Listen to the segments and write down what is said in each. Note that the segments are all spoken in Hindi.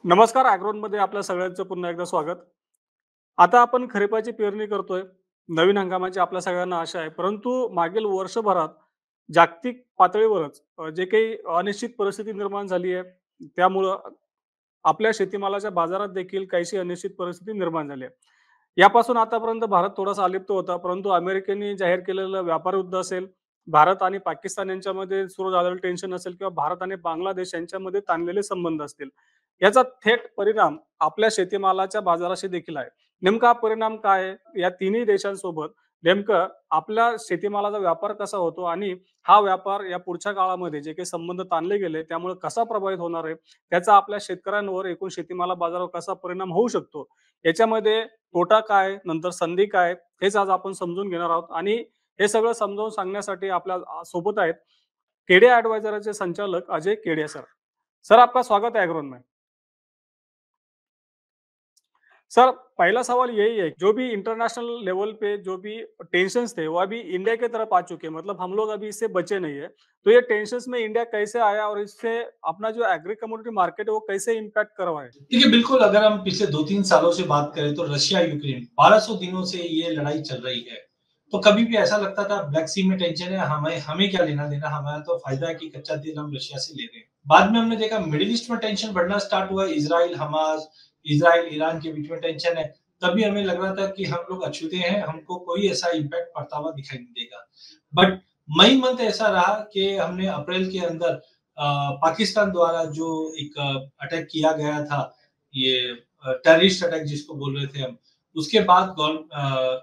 नमस्कार. ॲग्रोनमध्ये आपल्या सगळ्यांचं पुन्हा एकदा स्वागत. आता आपण खरीपाची पेरणी करतोय. नवीन हंगामाची आपल्या सगळ्यांना आशा आहे. परंतु मागील वर्षभरात जागतिक पातळीवरच जे काही अनिश्चित परिस्थिती निर्माण झाली आहे, त्यामुळं आपल्या शेतीमालाच्या बाजारात देखील काहीशी अनिश्चित परिस्थिती निर्माण झाली आहे. यापासून आतापर्यंत भारत थोडासा अलिप्त होता. परंतु अमेरिकेने जाहीर केलेलं व्यापार युद्ध असेल, भारत आणि पाकिस्तान यांच्यामध्ये सुरू झालेलं टेन्शन असेल किंवा भारत आणि बांगलादेश यांच्यामध्ये ताणलेले संबंध असतील. याचा थेट परिणाम आपल्या शेतीमालाच्या बाजाराशी देखील आहे. नेमका हा परिणाम काय आहे? या तिन्ही देशांसोबत नेमकं आपल्या शेतीमालाचा व्यापार कसा होतो आणि हा व्यापार या पुढच्या काळामध्ये जे काही संबंध ताणले गेले त्यामुळे कसा प्रभावित होणार आहे? त्याचा आपल्या शेतकऱ्यांवर एकूण शेतीमाला बाजारावर कसा परिणाम होऊ शकतो? याच्यामध्ये तोटा काय? नंतर संधी काय? हेच आज आपण समजून घेणार आहोत आणि हे सगळं समजावून सांगण्यासाठी आपल्या सोबत आहेत केडे ॲडवायझरचे संचालक अजय केडिया सर. सर आपका स्वागत है एग्रोन में। सर पहला सवाल यही है, जो भी इंटरनेशनल लेवल पे जो भी टेंशन्स थे वो अभी इंडिया की तरफ आ चुके हैं, मतलब हम लोग अभी इससे बचे नहीं है। तो ये टेंशन्स में इंडिया कैसे आया और इससे अपना जो एग्री कमोडिटी मार्केट है वो कैसे इम्पैक्ट कर रहा है? देखिए, बिल्कुल अगर हम पिछले 2-3 सालों से बात करें तो रशिया-यूक्रेन 1200 दिनों से ये लड़ाई चल रही है। तो कभी भी ऐसा लगता था ब्लैक सी में टेंशन है, हमें हमें क्या लेना-देना, हमारा तो फ़ायदा है कि कच्चा तेल हम रशिया से ले रहे हैं। बाद में हमने देखा मिडल ईस्ट में टेंशन बढ़ना स्टार्ट हुआ, इज़राइल, हमास, इज़राइल, ईरान के बीच में टेंशन है। तभी हमें लग रहा था कि हम लोग अछूते हैं, हमको कोई ऐसा इम्पैक्ट पड़ता हुआ दिखाई नहीं देगा। बट मई मंथ ऐसा रहा कि हमने अप्रैल के अंदर पाकिस्तान द्वारा जो एक अटैक किया गया था, ये टेररिस्ट अटैक जिसको बोल रहे थे हम, उसके बाद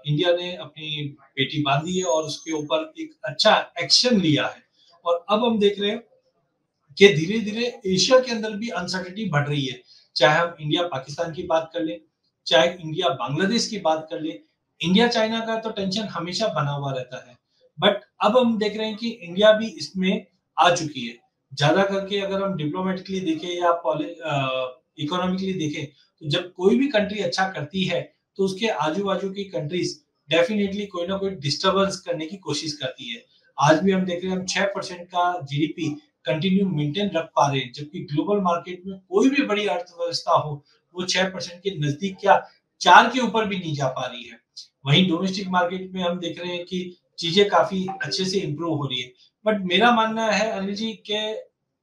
इंडिया ने अपनी बेटी बांधी है और उसके ऊपर एक अच्छा एक्शन लिया है। और अब हम देख रहे हैं कि धीरे-धीरे एशिया के अंदर भी अनसर्टेनिटी बढ़ रही है। चाहे हम इंडिया पाकिस्तान की बात कर लें, चाहे इंडिया बांग्लादेश की बात कर लें, इंडिया चाइना का तो टेंशन हमेशा बना हुआ रहता है। बट अब हम देख रहे हैं कि इंडिया भी इसमें आ चुकी है। ज़्यादा करके अगर हम डिप्लोमेटिकली देखें या इकोनॉमिकली देखें, तो जब कोई भी कंट्री अच्छा करती है, तो उसके आजू-बाजू की कंट्रीज़ डेफिनिटली कोई ना कोई डिस्टर्बेंस करने की कोशिश करती है। आज भी हम देख रहे हैं हम 6% का जीडीपी कंटिन्यू मेंटेन रख पा रहे हैं, जबकि ग्लोबल मार्केट में कोई भी बड़ी अर्थव्यवस्था हो, वो 6% के नजदीक या 4 के ऊपर भी नहीं जा पा रही है। वहीं डोमेस्टिक मार्केट में हम देख रहे हैं कि चीजें काफी अच्छे से इंप्रूव हो रही है। बट मेरा मानना है अनिल जी के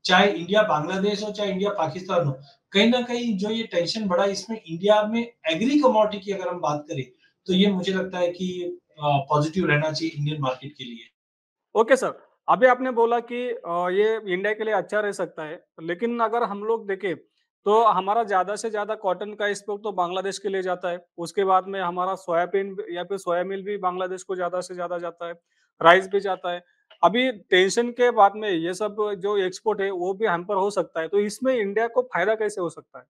चाहे इंडिया बांग्लादेश हो चाहे इंडिया पाकिस्तान हो, कहीं ना कहीं जो ये टेंशन बढ़ा इसमें इंडिया में एग्री कमोडिटी की अगर हम बात करें तो ये मुझे लगता है कि पॉजिटिव रहना चाहिए इंडियन मार्केट के लिए। Okay sir. अभी आपने बोला कि ये इंडिया के लिए अच्छा रह सकता है, लेकिन अगर हम लोग देखें तो हमारा ज़्यादा से ज़्यादा कॉटन का एक्सपोर्ट तो बांग्लादेश के लिए जाता है। उसके बाद में हमारा सोयाबीन या फिर सोया मिल भी बांग्लादेश को ज़्यादा से ज़्यादा जाता है, राइस भी जाता है। अभी टेंशन के बाद में ये सब जो एक्सपोर्ट है वो भी हैम्पर हो सकता है, तो इसमें इंडिया को फ़ायदा कैसे हो सकता है?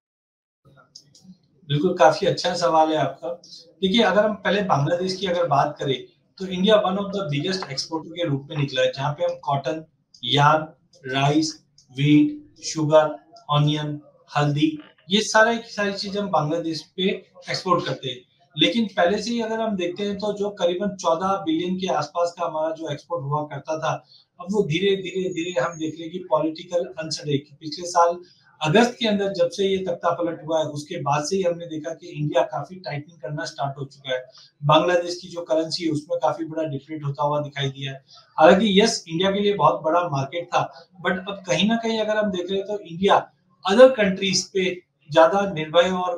बिल्कुल, काफ़ी अच्छा सवाल है आपका। देखिए, अगर हम पहले बांग्लादेश की अगर बात करें, तो India one of the biggest exporter के रूप में निकला है, जहाँ पे हम cotton, yarn, rice, wheat, sugar, onion, हल्दी, ये सारी चीज़ें हम बांग्लादेश पे एक्सपोर्ट करते हैं। लेकिन पहले से ही अगर हम देखते हैं, तो जो करीबन 14 बिलियन के आसपास का हमारा जो एक्सपोर्ट हुआ करता था, अब वो धीरे-धीरे हम देख रहे हैं कि पॉलिटिकल अनसर्टेनिटी पिछले साल अगस्त के अंदर जब से ये तख्ता पलट हुआ है, उसके बाद से ही हमने देखा कि इंडिया काफ़ी टाइटनिंग करना स्टार्ट हो चुका है। बांग्लादेश की जो करेंसी है, उसमें काफ़ी बड़ा डिप्लीट होता हुआ दिखाई दिया है। हालाँकि यस, इंडिया के लिए बहुत बड़ा मार्केट था, बट अब कहीं न कहीं अगर हम देख रहे हैं तो इंडिया अदर कंट्रीज़ पे ज़्यादा निर्भर और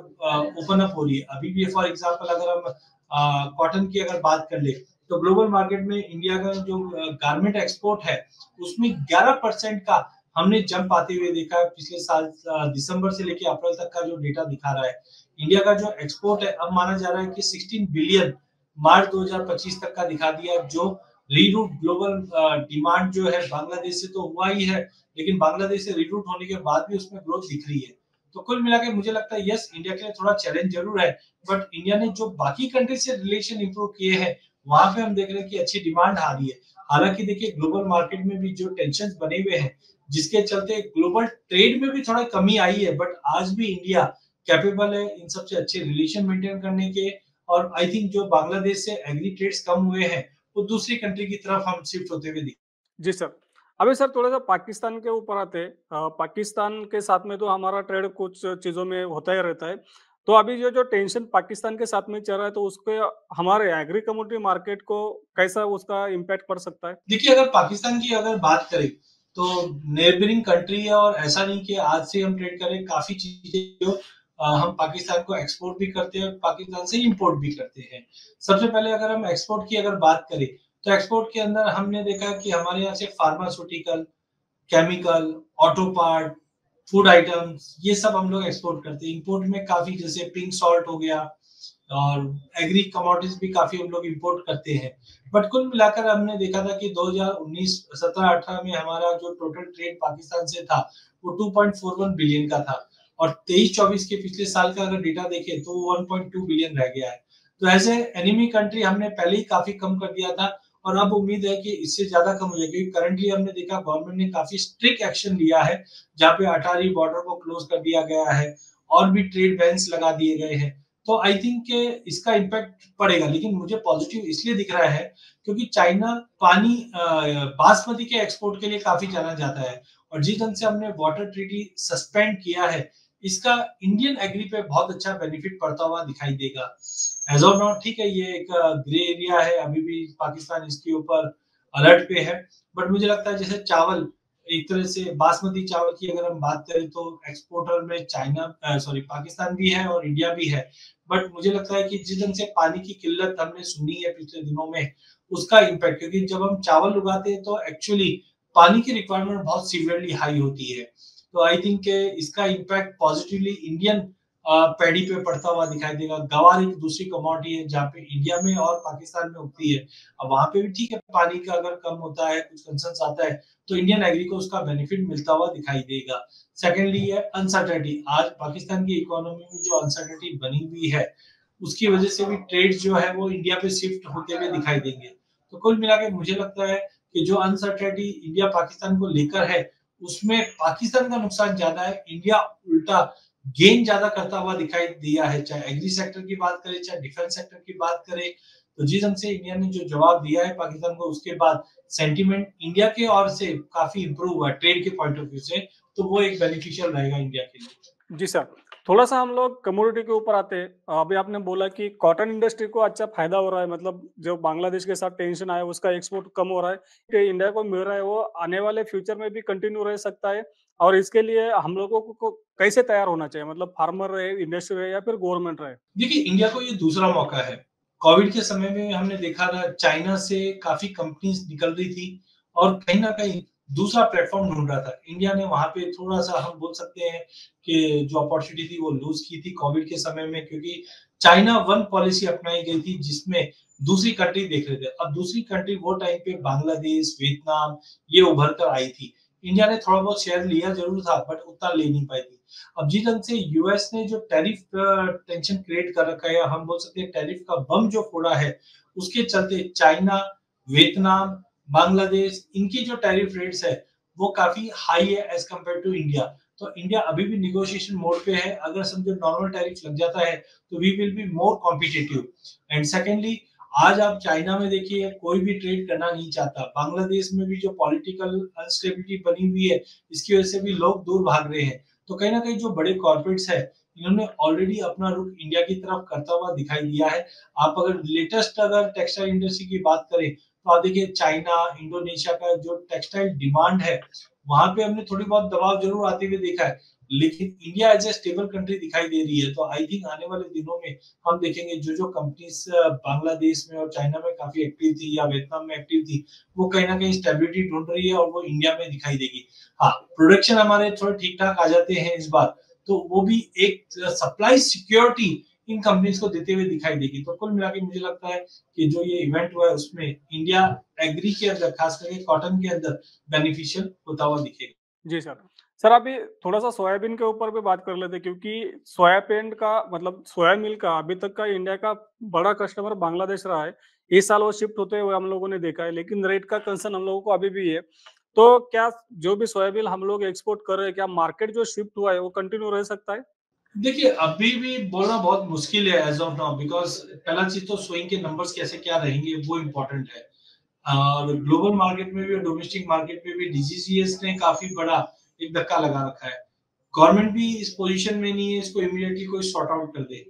ओपन अप हो रही है। अभी भी फॉर एग्ज़ाम्पल अगर हम कॉटन की अगर बात कर लें, तो ग्लोबल मार्केट में इंडिया का जो गारमेंट एक्सपोर्ट है, उसमें 11% का हमने जंप आते हुए देखा है। पिछले साल दिसंबर से लेके अप्रैल तक का जो डेटा दिखा रहा है, इंडिया का जो एक्सपोर्ट है अब माना जा रहा है कि 16 बिलियन मार्च 2025 तक का दिखा दिया, जो रीरूट ग्लोबल डिमांड जो है बांग्लादेश से तो हुआ ही है, लेकिन बांग्लादेश से रीरूट होने के बाद भी उसमें ग्रोथ दिख रही है। तो कुल मिला के मुझे लगता है यस, इंडिया के लिए थोड़ा चैलेंज जरूर है, बट इंडिया ने जो बाकी कंट्री से रिलेशन इंप्रूव किए हैं, वहां पे हम देख रहे हैं कि अच्छी डिमांड आ रही है। हालांकि देखिए ग्लोबल मार्केट में भी जो टेंशन बने हुए हैं, जिसके चलते ग्लोबल ट्रेड में भी थोड़ा कमी आई है, बट आज भी इंडिया कैपेबल है इन सबसे अच्छे रिलेशन मेंटेन करने के। और आई थिंक जो बांग्लादेश से एग्री ट्रेड्स कम हुए हैं, वो दूसरी कंट्री की तरफ हम शिफ्ट होते हुए दिख। जी सर। अभी सर थोड़ा-सा पाकिस्तान के ऊपर आते हैं। पाकिस्तान के साथ में तो हमारा ट्रेड कुछ चीज़ों में होता ही रहता है। तो अभी ये जो टेंशन पाकिस्तान के साथ में चल रहा है, तो उसके हमारे एग्री कमोडिटी मार्केट को कैसा उसका इम्पैक्ट पड़ सकता है? देखिए, अगर पाकिस्तान की अगर बात करें, तो नेबरिंग कंट्री है और ऐसा नहीं कि आज से हम ट्रेड करें, काफ़ी चीज़ें जो हम पाकिस्तान को एक्सपोर्ट भी करते हैं, पाकिस्तान से इंपोर्ट भी करते हैं। सबसे पहले अगर हम एक्सपोर्ट की अगर बात करें, तो एक्सपोर्ट के अंदर हमने देखा कि हमारे यहाँ से pharmaceutical, chemical, auto part, food items ये सब हम लोग एक्सपोर्ट करते हैं। इंपोर्ट में काफ़ी जैसे पिंक सॉल्ट हो गया और एग्री कमोडिटीज भी काफ़ी हम लोग इंपोर्ट करते हैं। बट कुल मिलाकर हमने देखा था कि 2019 17-18 में हमारा जो टोटल ट्रेड पाकिस्तान से था, वो 2.41 बिलियन का था और 23-24 के पिछले साल का अगर डेटा देखें तो 1.2 बिलियन रह गया है। तो ऐसे एनिमी कंट्री हमने पहले ही काफ़ी कम कर दिया था और अब उम्मीद है कि इससे ज़्यादा कम हो जाएगा क्योंकि करंटली हमने देखा गवर्नमेंट ने काफ़ी स्ट्रिक्ट एक्शन लिया है, जहाँ पे अटारी बॉर्डर को क्लोज कर दिया गया है और भी ट्रेड बैन्स लगा दिए गए हैं। तो आई थिंक के इसका इम्पैक्ट पड़ेगा, लेकिन मुझे पॉजिटिव इसलिए दिख रहा है क्योंकि चाइना पानी बासमती के एक्सपोर्ट के लिए काफी जाना जाता है और जिस ढंग से हमने वाटर ट्रीटी सस्पेंड किया है, इसका इंडियन एग्री पे बहुत अच्छा बेनिफिट पड़ता हुआ दिखाई देगा। एज ऑफ नाउ ठीक है, ये एक ग्रे एरिया है, अभी भी पाकिस्तान इसके ऊपर अलर्ट पे है, बट मुझे लगता है जैसे चावल एक तरह से बासमती चावल की अगर हम बात करें तो एक्सपोर्टर में चाइना सॉरी पाकिस्तान भी है और इंडिया भी है। बट मुझे लगता है कि जिस ढंग से पानी की किल्लत हमने सुनी है पिछले दिनों में, उसका इम्पैक्ट क्योंकि जब हम चावल उगाते हैं तो एक्चुअली पानी की रिक्वायरमेंट बहुत सीवियरली हाई होती है। तो आई थिंक इसका इम्पैक्ट पॉजिटिवली इंडियन पैडी पे पड़ता हुआ दिखाई देगा। गवार एक दूसरी कमोडिटी है जहाँ पे इंडिया में और पाकिस्तान में उगती है। अब वहां पे भी ठीक है, पानी का अगर कम होता है, कुछ कंसर्न आता है, तो इंडियन एग्री को उसका बेनिफिट मिलता हुआ दिखाई देगा। सेकेंडली है अनसर्टेनिटी। आज पाकिस्तान की इकोनॉमी में जो अनसर्टेनिटी बनी हुई है, उसकी वजह से भी ट्रेड जो है वो इंडिया पे शिफ्ट होते हुए दिखाई देंगे। तो कुल मिला के मुझे लगता है कि जो अनसर्टेनिटी इंडिया पाकिस्तान को लेकर है, उसमें पाकिस्तान का नुकसान ज्यादा है, इंडिया उल्टा गेन ज्यादा करता हुआ दिखाई दिया है। चाहे एग्री सेक्टर की बात करें, चाहे डिफेंस सेक्टर की बात करें, तो जिस ढंग से इंडिया ने जो जवाब दिया है पाकिस्तान को, उसके बाद सेंटीमेंट इंडिया के ओर से काफी इंप्रूव हुआ ट्रेड के पॉइंट ऑफ व्यू से, तो वो एक बेनिफिशियल रहेगा इंडिया के लिए। जी सर। थोड़ा-सा हम लोग कमोडिटी के ऊपर आते हैं। अभी आपने बोला कि कॉटन इंडस्ट्री को अच्छा फ़ायदा हो रहा है, मतलब जो बांग्लादेश के साथ टेंशन आया उसका एक्सपोर्ट कम हो रहा है। कि इंडिया को मिल रहा है वो आने वाले फ्यूचर में भी कंटिन्यू रह सकता है और इसके लिए हम लोगों को कैसे तैयार होना चाहिए? मतलब फार्मर रहे, इंडस्ट्री रहे या फिर गवर्नमेंट रहे? देखिए, इंडिया को ये दूसरा मौका है। कोविड के समय में हमने देखा था चाइना से काफ़ी कंपनीज़ निकल रही थी और कहीं न कहीं दूसरा प्लेटफ़ॉर्म ढूँढ रहा था। इंडिया ने वहाँ पे थोड़ा-सा हम बोल सकते हैं कि जो अपॉर्च्युनिटी थी वो लूज़ की थी कोविड के समय में क्योंकि चाइना वन पॉलिसी अपनाई गई थी जिसमें दूसरी कंट्री देख रहे थे। अब दूसरी कंट्री वो टाइम पे बांग्लादेश, वियतनाम ये उभर कर आई थी। इंडिया ने थोड़ा बहुत शेयर लिया ज़रूर था बट उतना ले नहीं पाई थी। अब जिस ढंग से यूएस ने जो टैरिफ टेंशन क्रिएट कर रखा है या हम बोल सकते हैं टैरिफ का बम जो फोड़ा है, उसके चलते चाइना, वियतनाम, बांग्लादेश इनकी जो टैरिफ रेट्स है वो काफी हाई है एज कम्पेयर टू इंडिया। तो इंडिया अभी भी निगोशिएशन मोड पे है। अगर समझो नॉर्मल टैरिफ लग जाता है तो we will be more competitive. And secondly, आज आप चाइना में देखिए कोई भी ट्रेड करना नहीं चाहता। बांग्लादेश में भी जो पॉलिटिकल अनस्टेबिलिटी बनी हुई है, इसकी वजह से भी लोग दूर भाग रहे हैं। तो कहीं ना कहीं जो बड़े कॉर्पोरेट्स है, इन्होंने ऑलरेडी अपना रुख इंडिया की तरफ करता हुआ दिखाई दिया है। आप अगर लेटेस्ट अगर टेक्सटाइल इंडस्ट्री की बात करें तो आप देखिए चाइना, इंडोनेशिया का जो टेक्सटाइल डिमांड है, वहां पे हमने थोड़ी बहुत दबाव जरूर आते हुए देखा है, लेकिन India as a stable country दिखाई दे रही है। तो आई थिंक आने वाले दिनों में हम देखेंगे जो जो कंपनीज बांग्लादेश में और चाइना में काफी एक्टिव थी या वियतनाम में एक्टिव थी, वो कहीं ना कहीं स्टेबिलिटी ढूंढ रही है और वो इंडिया में दिखाई देगी। हाँ, प्रोडक्शन हमारे थोड़े ठीक ठाक आ जाते हैं इस बार, तो वो भी एक सप्लाई सिक्योरिटी इन कंपनीज को देते हुए दिखाई देगी। तो कुल मिला के मुझे लगता है कि जो ये इवेंट हुआ है उसमें इंडिया एग्री के अंदर खास करके कॉटन के अंदर बेनिफिशियल होता हुआ दिखेगा। जी सर। सर अभी थोड़ा-सा सोयाबीन के ऊपर भी बात कर लेते हैं क्योंकि सोयाबीन का मतलब सोया मिल का अभी तक का इंडिया का बड़ा कस्टमर बांग्लादेश रहा है। इस साल वो शिफ्ट होते हुए हम लोगों ने देखा है, लेकिन रेट का कंसर्न हम लोगों को अभी भी है। तो क्या जो भी सोयाबीन हम लोग एक्सपोर्ट कर रहे हैं, क्या मार्केट जो शिफ्ट हुआ है वो कंटिन्यू रह सकता है? देखिए, अभी भी बोलना बहुत मुश्किल है एज़ ऑफ नाउ बिकॉज़ पहला चीज़ तो सोइंग के नंबर्स कैसे क्या रहेंगे वो इम्पोर्टेंट है। और ग्लोबल मार्केट में भी और डोमेस्टिक मार्केट में भी डीजीसीएस ने काफी बड़ा एक धक्का लगा रखा है। गवर्नमेंट भी इस पोजीशन में नहीं है इसको इमीडिएटली कोई सॉर्ट आउट कर दे।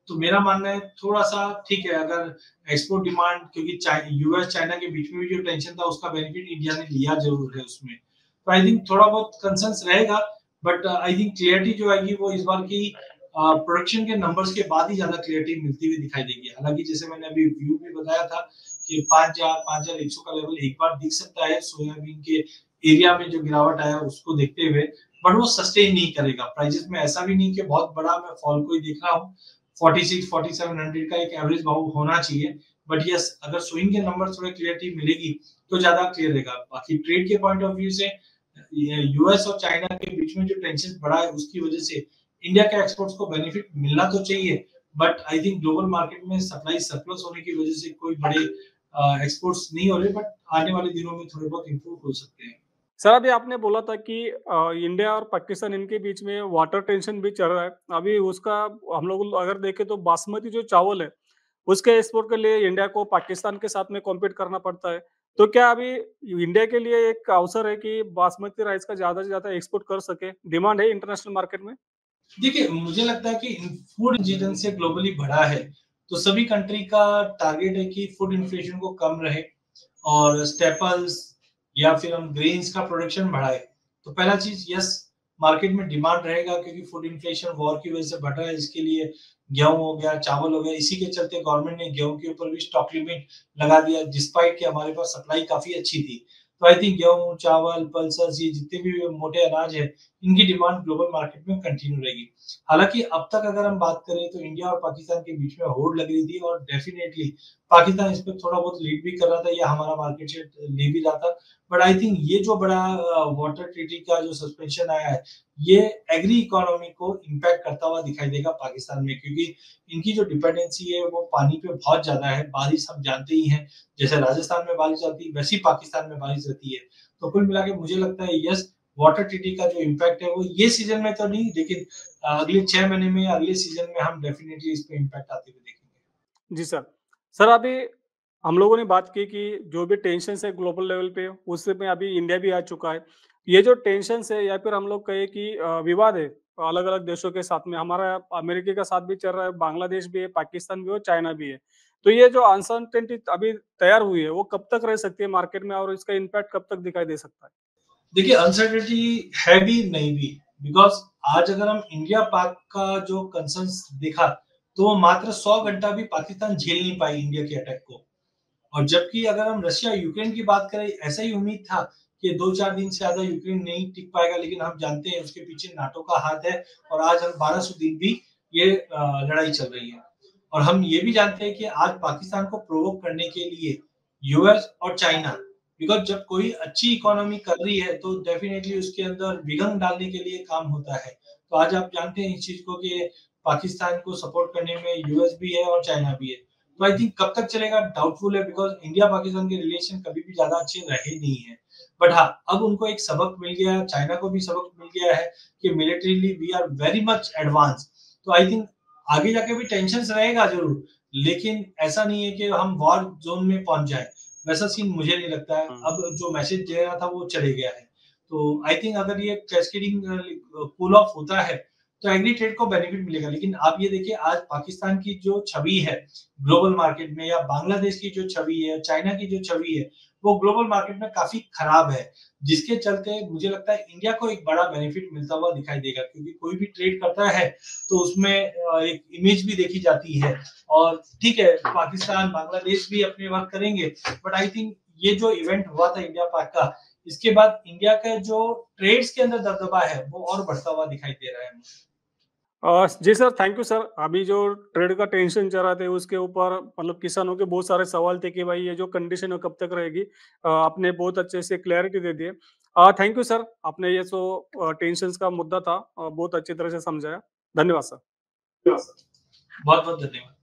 तो मेरा मानना है थोड़ा सा ठीक है, अगर एक्सपोर्ट डिमांड, क्योंकि यूएस चाइना के बीच में भी जो टेंशन था उसका बेनिफिट इंडिया ने लिया जरूर है उसमें। तो आई थिंक थोड़ा बहुत कंसर्न्स रहेगा, बट आई थिंक क्लियरिटी जो आएगी वो इस बार की प्रोडक्शन के नंबर्स के बाद ही ज्यादा क्लियरिटी मिलती हुई दिखाई देगी। हालांकि जैसे मैंने अभी व्यू भी बताया था कि 5,100 का लेवल एक बार दिख सकता है सोयाबीन के एरिया में जो गिरावट आया उसको देखते हुए, बट वो सस्टेन नहीं करेगा प्राइजेस में। ऐसा भी नहीं कि बहुत बड़ा मैं फॉल को ही देख रहा हूँ। 46-4700 का एक एवरेज भाव होना चाहिए, बट यस अगर स्विंग के नंबर थोड़े क्लियरिटी मिलेगी तो ज्यादा क्लियर रहेगा। बाकी ट्रेड के पॉइंट ऑफ व्यू से यूएस और चाइना के बीच में जो टेंशन बढ़ा है उसकी वजह से इंडिया के एक्सपोर्ट्स को बेनिफिट मिलना तो चाहिए, but I think global market में सप्लाई सरप्लस होने की वजह से कोई बड़े एक्सपोर्ट्स नहीं हो रहे, बट आने वाले दिनों में थोड़े बहुत इंप्रूव हो सकते हैं। सर अभी आपने बोला था कि इंडिया और पाकिस्तान इनके बीच में वाटर टेंशन भी चल रहा है। अभी उसका हम लोग अगर देखें तो बासमती जो चावल है, उसके एक्सपोर्ट के लिए इंडिया को पाकिस्तान के साथ में कॉम्पीट करना पड़ता है। तो क्या अभी इंडिया के लिए एक अवसर है कि बासमती राइस का ज़्यादा से ज़्यादा एक्सपोर्ट कर सके? डिमांड है इंटरनेशनल मार्केट में? देखिए, मुझे लगता है कि फूड इंजीनियरिंग से ग्लोबली बढ़ा है, तो सभी कंट्री का टारगेट है कि फूड इन्फ्लेशन को कम रहे और स्टेपल्स या फिर हम ग्रेन्स का प्रोडक्शन बढ़ाए। तो पहला चीज यस, मार्केट में डिमांड रहेगा क्योंकि फूड इन्फ्लेशन वॉर की वजह से बढ़ रहा है। इसके लिए गेहूं हो गया, चावल हो गया, इसी के चलते गवर्नमेंट ने गेहूं के ऊपर भी स्टॉक लिमिट लगा दिया, डिस्पाइट कि हमारे पास सप्लाई काफी अच्छी थी। तो आई थिंक गेहूं, चावल, पल्सेस, ये जितने भी मोटे अनाज है, इनकी डिमांड ग्लोबल मार्केट में कंटिन्यू रहेगी। हालांकि अब तक अगर हम बात करें तो इंडिया और पाकिस्तान के बीच में होड़ लग रही थी और डेफिनेटली पाकिस्तान इस पे थोड़ा बहुत लीड भी कर रहा था या हमारा मार्केट शेयर ले भी रहा था। बट आई थिंक ये जो बड़ा वाटर ट्रीटी का जो सस्पेंशन आया है, ये एग्री इकोनॉमी को इम्पैक्ट करता हुआ दिखाई देगा पाकिस्तान में, क्योंकि इनकी जो डिपेंडेंसी है वो पानी पे बहुत ज्यादा है। बारिश हम जानते ही हैं, जैसे राजस्थान में बारिश आती है वैसी पाकिस्तान में बारिश रहती है। तो कुल मिला के मुझे लगता है यस, वाटर ट्रीटी का जो इम्पैक्ट है वो ये सीजन में तो नहीं, लेकिन अगले 6 महीने में, अगले सीजन में हम डेफिनेटली इस पे इम्पैक्ट आते हुए देखेंगे। जी सर। सर अभी हम लोगों ने बात की कि जो भी टेंशन्स है ग्लोबल लेवल पे उसमें अभी इंडिया भी आ चुका है। ये जो टेंशन्स है या फिर हम लोग कहें कि विवाद है अलग-अलग देशों के साथ में, हमारा अमेरिका का साथ भी चल रहा है, बांग्लादेश भी है, पाकिस्तान भी है और चाइना भी है। तो ये जो अनसर्टेनिटी अभी तैयार हुई है वो कब तक रह सकती है मार्केट में और इसका इम्पैक्ट कब तक दिखाई दे सकता है? देखिए, अनसर्टेनिटी है भी नहीं भी, बिकॉज आज अगर हम इंडिया पाक का जो कंसर्न्स देखा तो वो मात्र 100 घंटा भी पाकिस्तान झेल नहीं पाई इंडिया के अटैक को। और जबकि अगर हम रशिया यूक्रेन की बात करें, ऐसा ही उम्मीद था कि 2-4 दिन से ज्यादा यूक्रेन नहीं टिक पाएगा, लेकिन हम जानते हैं उसके पीछे नाटो का हाथ है और आज हम 1200 दिन भी ये लड़ाई चल रही है। और हम ये भी जानते हैं कि आज पाकिस्तान को प्रोवोक करने के लिए यूएस और चाइना, बिकॉज जब कोई अच्छी इकोनॉमी कर रही है तो डेफिनेटली उसके अंदर विघन डालने के लिए काम होता है। तो आज आप जानते हैं इस चीज को कि पाकिस्तान को सपोर्ट करने में यूएस भी है और चाइना भी है। तो आई थिंक कब तक चलेगा डाउटफुल है, बिकॉज इंडिया पाकिस्तान के रिलेशन कभी भी ज्यादा अच्छे रहे नहीं है। बट हाँ, अब उनको एक सबक मिल गया है, चाइना को भी सबक मिल गया है कि militarily we are very much advance. तो आई थिंक आगे जाके भी टेंशन रहेगा जरूर, लेकिन ऐसा नहीं है कि हम वॉर जोन में पहुंच जाए, वैसा सीन मुझे नहीं लगता है। हुँ। अब जो मैसेज दे रहा था वो चले गया है। तो आई थिंक अगर ये कैस्केडिंग कूल ऑफ होता है तो एग्री ट्रेड को बेनिफिट मिलेगा। लेकिन आप ये देखिए, आज पाकिस्तान की जो छवि है ग्लोबल मार्केट में, या बांग्लादेश की जो छवि है, चाइना की जो छवि है, वो ग्लोबल मार्केट में काफी खराब है, जिसके चलते मुझे लगता है इंडिया को एक बड़ा बेनिफिट मिलता हुआ दिखाई देगा, क्योंकि कोई भी ट्रेड करता है तो उसमें एक इमेज भी देखी जाती है। और ठीक है, पाकिस्तान, बांग्लादेश भी अपने वर्क करेंगे, बट आई थिंक ये जो इवेंट हुआ था इंडिया पाक का, इसके बाद इंडिया का जो ट्रेड्स के अंदर दबदबा है वो और बढ़ता हुआ दिखाई दे रहा है मुझे। जी सर, थैंक यू सर। अभी जो ट्रेड का टेंशन चल रहा था उसके ऊपर मतलब किसानों के बहुत सारे सवाल थे कि भाई ये जो कंडीशन है कब तक रहेगी। आपने बहुत अच्छे से क्लैरिटी दे दी है। थैंक यू सर, आपने ये जो टेंशन्स का मुद्दा था बहुत अच्छी तरह से समझाया। धन्यवाद सर। बहुत बहुत धन्यवाद।